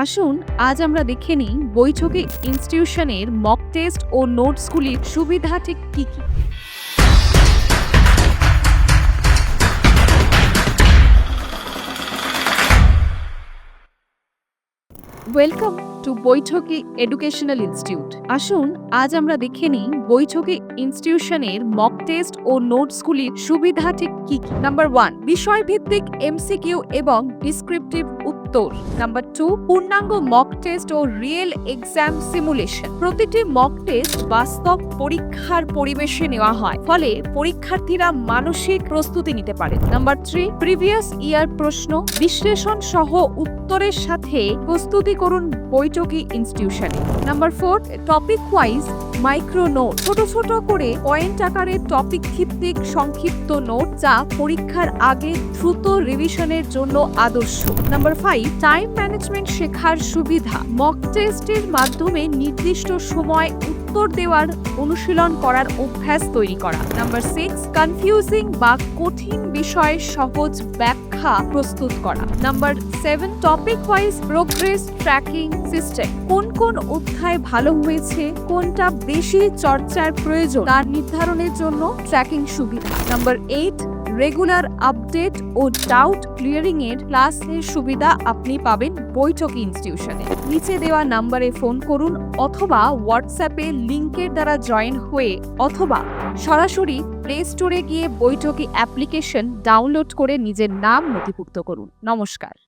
আসুন আজ আমরা দেখে নিই বৈঠকি ইনস্টিটিউশনের মক টেস্ট ও নোটসগুলির সুবিধা ঠিক কী কী। Welcome to Baithaki educational institute. আসুন আজ আমরা দেখে নিই বৈঠকি ইনস্টিটিউশনের মক টেস্ট ও নোটসগুলির সুবিধা ঠিক কী কী। নাম্বার 1, বিষয়ভিত্তিক এমসিকিউ এবং ডিসক্রিপটিভ উত্তর। নাম্বার 2, পূর্ণাঙ্গ মক টেস্ট ও রিয়েল এক্সাম সিমুলেশন। প্রতিটি মক টেস্ট বাস্তব পরীক্ষার পরিবেশে নেওয়া হয়, ফলে পরীক্ষার্থীরা মানসিক প্রস্তুতি নিতে পারে। নাম্বার 3, প্রিভিয়াস ইয়ার প্রশ্ন বিশ্লেষণ সহ উত্তরের সাথে প্রস্তুতি করুন বৈঠকি ইনস্টিটিউশনে। Number 4, topic wise micro note. ছোট ছোট করে পয়েন্ট আকারে টপিক ভিত্তিক সংক্ষিপ্ত নোট, যা পরীক্ষার আগে দ্রুত রিভিশনের জন্য আদর্শ। নাম্বার 5, টাইম ম্যানেজমেন্ট শেখার সুবিধা। মক টেস্টের মাধ্যমে নির্দিষ্ট সময় উত্তর দেওয়ার অনুশীলন করার অভ্যাস তৈরি করা। নাম্বার 6, কনফিউজিং বা কঠিন বিষয়ে সহজ ব্যাখ্যা প্রস্তুত করা। Number 7, topic wise progress tracking system. কোন কোন অধ্যায় ভালো হয়েছে, কোনটা বেশি চর্চার প্রয়োজন তার নির্ধারণের জন্য ট্র্যাকিং সুবিধা। নাম্বার 8, রেগুলার আপডেট ও ডাউট ক্লিয়ারিং এর ক্লাসের সুবিধা আপনি পাবেন বৈঠকি ইনস্টিটিউশনে। নিচে দেওয়া নাম্বারে ফোন করুন অথবা হোয়াটসঅ্যাপে লিংকের দ্বারা জয়েন হয়ে অথবা সরাসরি প্লে স্টোরে গিয়ে বৈঠকি অ্যাপ্লিকেশন ডাউনলোড করে নিজের নাম নথিভুক্ত করুন। নমস্কার।